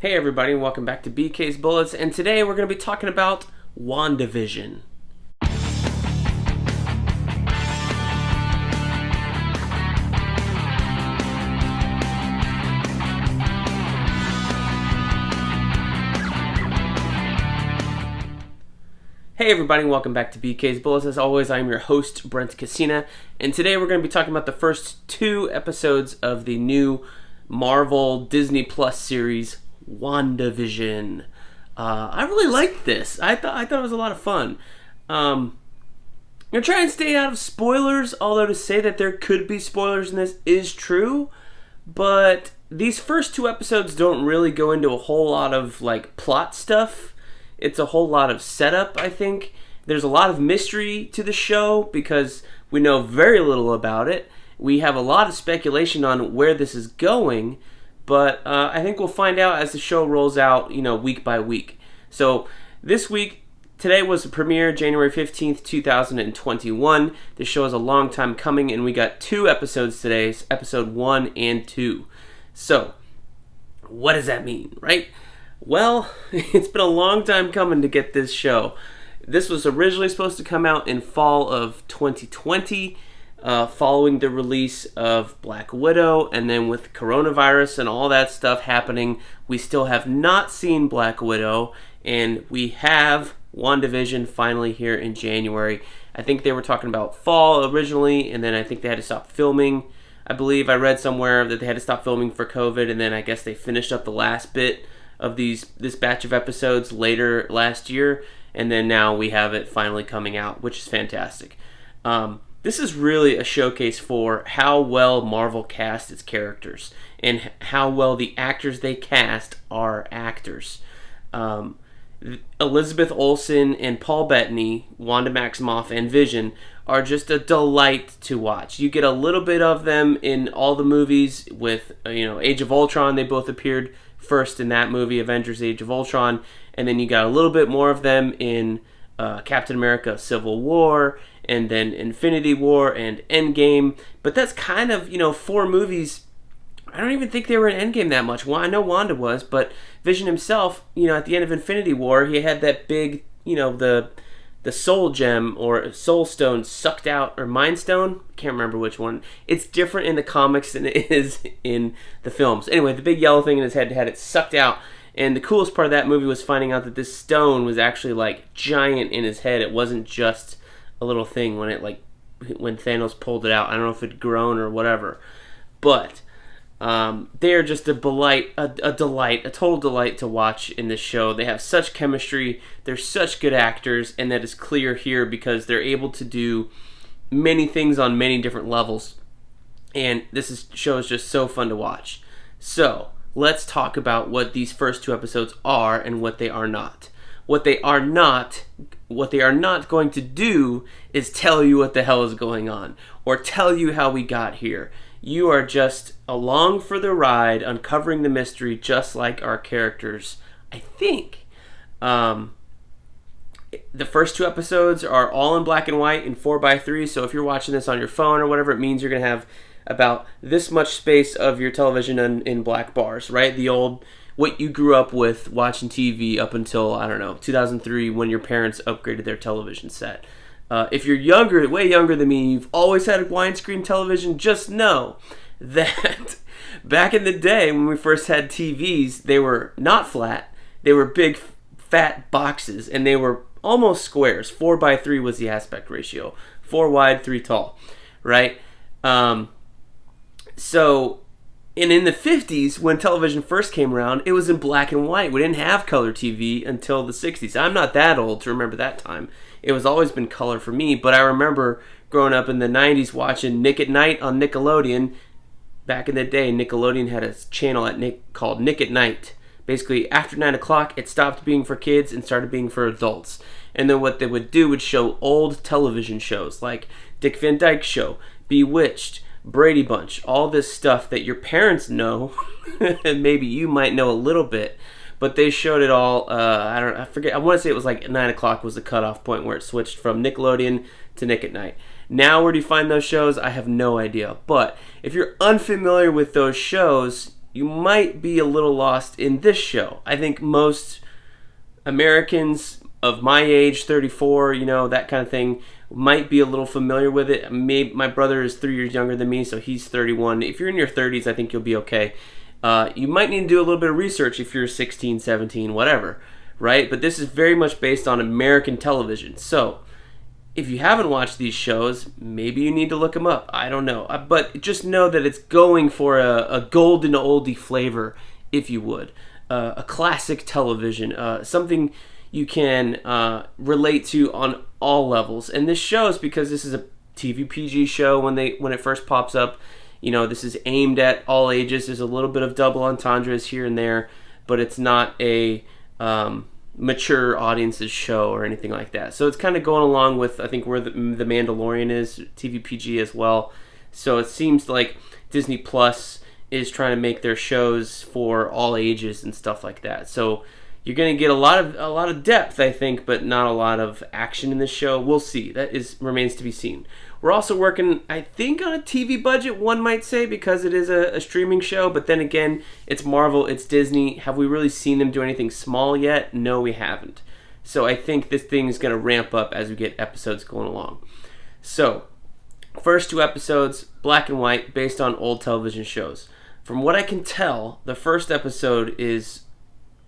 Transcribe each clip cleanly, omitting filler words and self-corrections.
Hey everybody, and welcome back to BK's Bullets, and today we're going to be talking about WandaVision. Hey everybody, and welcome back to BK's Bullets. As always, I'm your host, Brent, and today we're going to be talking about the first two episodes of the new Marvel Disney Plus series, WandaVision. I really liked this. I thought it was a lot of fun. I'm gonna try and stay out of spoilers, although to say that there could be spoilers in this is true. But these first two episodes don't really go into a whole lot of plot stuff. It's a whole lot of setup, I think. There's a lot of mystery to the show because we know very little about it. We have a lot of speculation on where this is going, but I think we'll find out as the show rolls out, week by week. So this week, today was the premiere, January 15th, 2021. This show is a long time coming, and we got two episodes today, episode 1 and 2. So, what does that mean, right? Well, it's been a long time coming to get this show. This was originally supposed to come out in fall of 2020, following the release of Black Widow, and then with coronavirus and all that stuff happening, we still have not seen Black Widow, and we have WandaVision finally here in January. I think they were talking about fall originally, and then I think they had to stop filming. I believe I read somewhere that they had to stop filming for COVID, and then I guess they finished up the last bit of this batch of episodes later last year, and then now we have it finally coming out, which is fantastic. This is really a showcase for how well Marvel cast its characters and how well the actors they cast are actors. Elizabeth Olsen and Paul Bettany, Wanda Maximoff, and Vision are just a delight to watch. You get a little bit of them in all the movies with, Age of Ultron. They both appeared first in that movie, Avengers Age of Ultron, and then you got a little bit more of them in Captain America Civil War, and then Infinity War and Endgame. But that's kind of, 4 movies. I don't even think they were in Endgame that much. Well, I know Wanda was, but Vision himself, at the end of Infinity War, he had that big, the soul gem or soul stone sucked out, or mind stone. Can't remember which one. It's different in the comics than it is in the films. Anyway, the big yellow thing in his head had it sucked out. And the coolest part of that movie was finding out that this stone was actually giant in his head. It wasn't just a little thing when Thanos pulled it out. I don't know if it had grown or whatever, but they are just a total delight to watch in this show. They have such chemistry. They're such good actors, and that is clear here because they're able to do many things on many different levels. And show is just so fun to watch. So let's talk about what these first two episodes are and what they are not. What they are not going to do is tell you what the hell is going on or tell you how we got here. You are just along for the ride, uncovering the mystery just like our characters, I think. The first two episodes are all in black and white in 4:3, so if you're watching this on your phone or whatever, it means you're going to have about this much space of your television in black bars, right? The old, what you grew up with watching TV up until, 2003 when your parents upgraded their television set. If you're younger, way younger than me, you've always had a widescreen television, just know that back in the day when we first had TVs, they were not flat. They were big, fat boxes, and they were almost squares. 4:3 was the aspect ratio. 4 wide, 3 tall, right? And in the 50s, when television first came around, it was in black and white. We didn't have color TV until the 60s. I'm not that old to remember that time. It was always been color for me, but I remember growing up in the 90s watching Nick at Night on Nickelodeon. Back in the day, Nickelodeon had a channel called Nick at Night. Basically, after 9 o'clock, it stopped being for kids and started being for adults. And then what they would do would show old television shows like Dick Van Dyke Show, Bewitched, Brady Bunch, all this stuff that your parents know, and maybe you might know a little bit, but they showed it all. I forget. I want to say it was 9 o'clock was the cutoff point where it switched from Nickelodeon to Nick at Night. Now, where do you find those shows? I have no idea. But if you're unfamiliar with those shows, you might be a little lost in this show. I think most Americans of my age, 34, that kind of thing, might be a little familiar with it. My brother is 3 years younger than me, so he's 31. If you're in your 30s, I think you'll be okay. You might need to do a little bit of research if you're 16, 17, whatever, right? But this is very much based on American television. So if you haven't watched these shows, maybe you need to look them up. I don't know. But just know that it's going for a golden oldie flavor, if you would. A classic television, something you can relate to on all levels. And this shows, because this is a TV PG show when it first pops up, this is aimed at all ages. There's a little bit of double entendres here and there, but it's not a mature audiences show or anything like that. So it's kind of going along with, I think, where the Mandalorian is, TV PG as well. So it seems like Disney Plus is trying to make their shows for all ages and stuff like that. So you're going to get a lot of depth, I think, but not a lot of action in this show. We'll see. That remains to be seen. We're also working, I think, on a TV budget, one might say, because it is a streaming show. But then again, it's Marvel, it's Disney. Have we really seen them do anything small yet? No, we haven't. So I think this thing is going to ramp up as we get episodes going along. So, first 2 episodes, black and white, based on old television shows. From what I can tell, the first episode is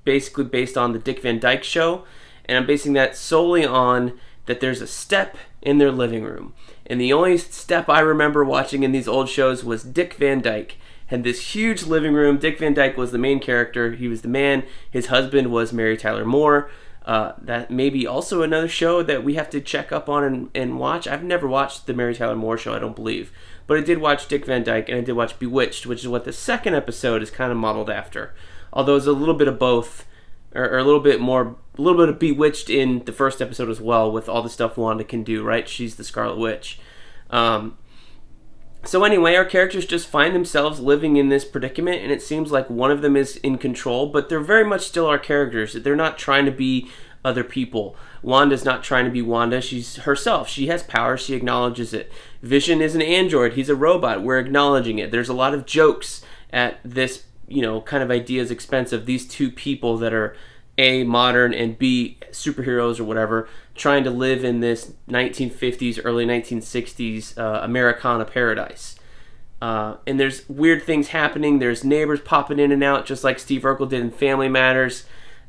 basically based on the Dick Van Dyke Show, and I'm basing that solely on that there's a step in their living room. And the only step I remember watching in these old shows was Dick Van Dyke had this huge living room. Dick Van Dyke was the main character. He was the man. His husband was Mary Tyler Moore. That may be also another show that we have to check up on and watch. I've never watched the Mary Tyler Moore show, I don't believe. But I did watch Dick Van Dyke, and I did watch Bewitched, which is what the second episode is kind of modeled after. Although there's a little bit of both, or a little bit of Bewitched in the first episode as well, with all the stuff Wanda can do, right? She's the Scarlet Witch. So anyway, our characters just find themselves living in this predicament, and it seems like one of them is in control, but they're very much still our characters. They're not trying to be other people. Wanda's not trying to be Wanda. She's herself. She has power. She acknowledges it. Vision is an android. He's a robot. We're acknowledging it. There's a lot of jokes at this, kind of idea's expense of these two people that are A, modern, and B, superheroes or whatever, trying to live in this 1950s, early 1960s Americana paradise. And there's weird things happening. There's neighbors popping in and out, just like Steve Urkel did in Family Matters.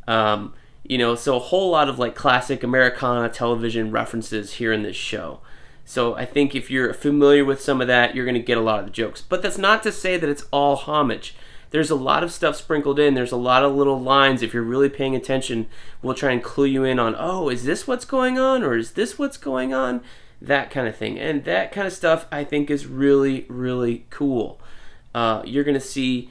So a whole lot of like classic Americana television references here in this show. So I think if you're familiar with some of that, you're going to get a lot of the jokes. But that's not to say that it's all homage. There's a lot of stuff sprinkled in. There's a lot of little lines. If you're really paying attention, we'll try and clue you in on, oh, is this what's going on? Or is this what's going on? That kind of thing. And that kind of stuff, I think, is really, really cool. You're going to see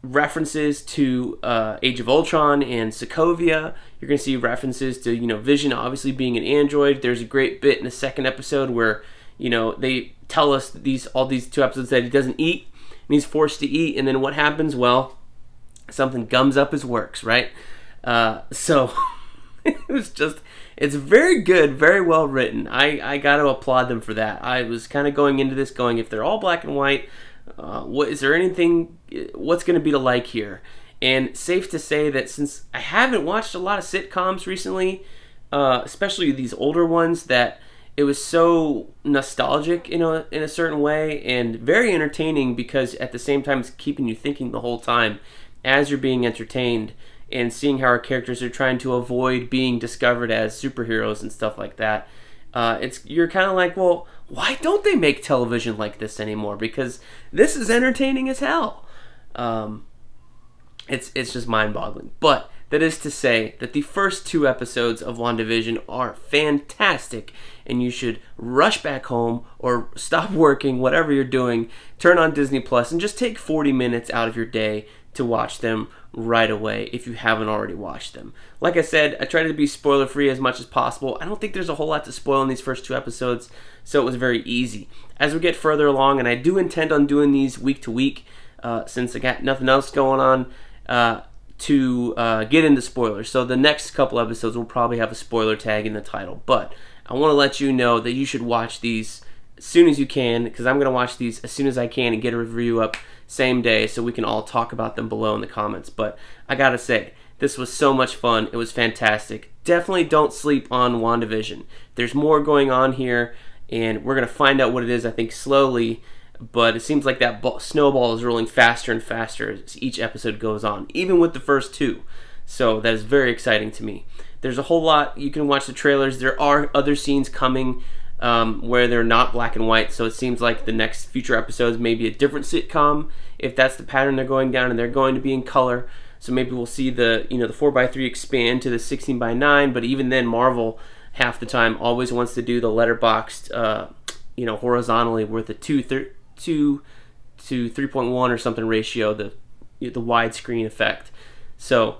references to Age of Ultron and Sokovia. You're going to see references to, Vision obviously being an android. There's a great bit in the second episode where, they tell us all these 2 episodes that he doesn't eat. And he's forced to eat, and then what happens? Well, something gums up his works, right? So it's very good, very well written. I got to applaud them for that. I was kind of going into this going, if they're all black and white, what's going to be like here? And safe to say that since I haven't watched a lot of sitcoms recently, especially these older ones, that it was so nostalgic in a certain way and very entertaining, because at the same time it's keeping you thinking the whole time as you're being entertained and seeing how our characters are trying to avoid being discovered as superheroes and stuff like that. You're kind of like, well, why don't they make television like this anymore? Because this is entertaining as hell. It's just mind-boggling. But that is to say that the first 2 episodes of WandaVision are fantastic, and you should rush back home or stop working, whatever you're doing, turn on Disney Plus, and just take 40 minutes out of your day to watch them right away if you haven't already watched them. Like I said, I try to be spoiler-free as much as possible. I don't think there's a whole lot to spoil in these first 2 episodes, so it was very easy. As we get further along, and I do intend on doing these week to week, since I got nothing else going on, to get into spoilers. So the next couple episodes will probably have a spoiler tag in the title. But I want to let you know that you should watch these as soon as you can, because I'm going to watch these as soon as I can and get a review up same day, so we can all talk about them below in the comments. But I gotta say, this was so much fun. It was fantastic. Definitely don't sleep on WandaVision. There's more going on here, and we're gonna find out what it is, I think, slowly. But it seems like that snowball is rolling faster and faster as each episode goes on, even with the first two. So that is very exciting to me. There's a whole lot. You can watch the trailers. There are other scenes coming where they're not black and white. So it seems like the next future episodes may be a different sitcom, if that's the pattern they're going down, and they're going to be in color. So maybe we'll see the 4:3 expand to the 16:9. But even then, Marvel half the time always wants to do the letterboxed, horizontally with the 2 to 3.1 or something ratio, the widescreen effect. So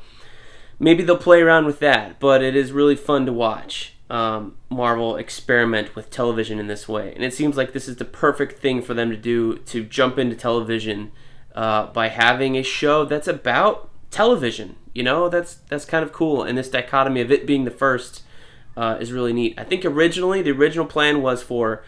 maybe they'll play around with that, but it is really fun to watch Marvel experiment with television in this way. And it seems like this is the perfect thing for them to do, to jump into television by having a show that's about television. That's kind of cool. And this dichotomy of it being the first is really neat. I think the original plan was for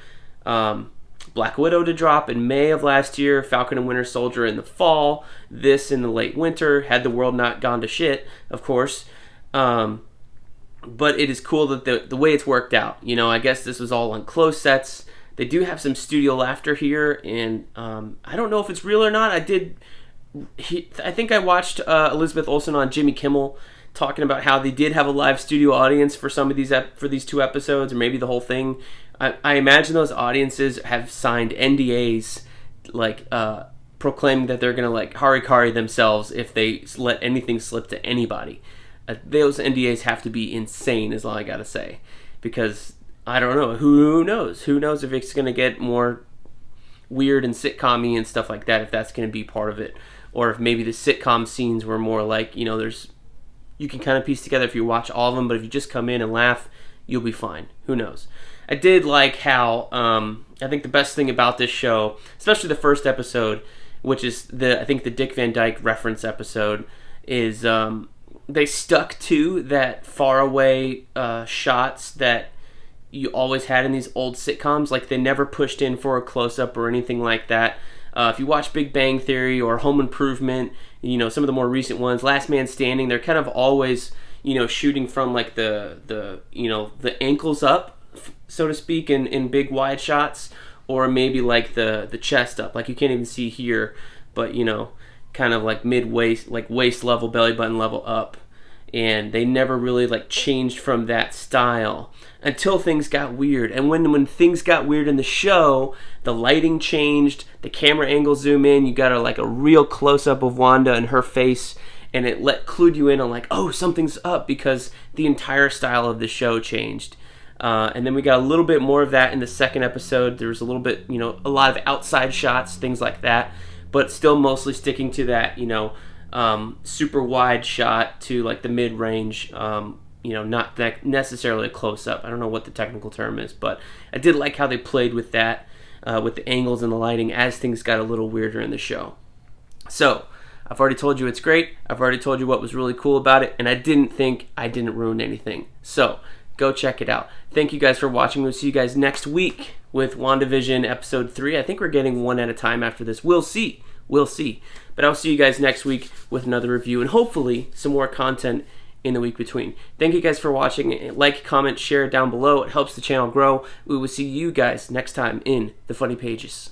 Black Widow to drop in May of last year, Falcon and Winter Soldier in the fall, this in the late winter, had the world not gone to shit, of course. But it is cool that the way it's worked out. I guess this was all on closed sets. They do have some studio laughter here, and I don't know if it's real or not. I think I watched Elizabeth Olsen on Jimmy Kimmel talking about how they did have a live studio audience for some of these 2 episodes, or maybe the whole thing. I imagine those audiences have signed NDAs, proclaiming that they're going to harikari themselves if they let anything slip to anybody. Those NDAs have to be insane, is all I got to say. Because, I don't know, who knows? Who knows if it's going to get more weird and sitcom-y and stuff like that, if that's going to be part of it. Or if maybe the sitcom scenes were more you can kind of piece together if you watch all of them, but if you just come in and laugh, you'll be fine. Who knows? I did like how, I think the best thing about this show, especially the first episode, which is the Dick Van Dyke reference episode, is they stuck to that faraway shots that you always had in these old sitcoms. They never pushed in for a close-up or anything like that. If you watch Big Bang Theory or Home Improvement, some of the more recent ones, Last Man Standing, they're kind of always, shooting from the ankles up, so to speak, in big wide shots, or maybe the chest up, you can't even see here, but kind of mid waist, waist level, belly button level up. And they never really changed from that style until things got weird. And when things got weird in the show, the lighting changed, the camera angle zoom in, you got a real close up of Wanda and her face, and it clued you in on oh, something's up, because the entire style of the show changed. And then we got a little bit more of that in the second episode. There was a little bit, a lot of outside shots, things like that, but still mostly sticking to that, super wide shot to the mid-range, not that necessarily a close-up. I don't know what the technical term is, but I did like how they played with that, with the angles and the lighting as things got a little weirder in the show. So, I've already told you it's great. I've already told you what was really cool about it, and I didn't think I didn't ruin anything. So, go check it out. Thank you guys for watching. We'll see you guys next week with WandaVision episode 3. I think we're getting one at a time after this. We'll see. But I'll see you guys next week with another review and hopefully some more content in the week between. Thank you guys for watching. Like, comment, share down below. It helps the channel grow. We will see you guys next time in the Funny Pages.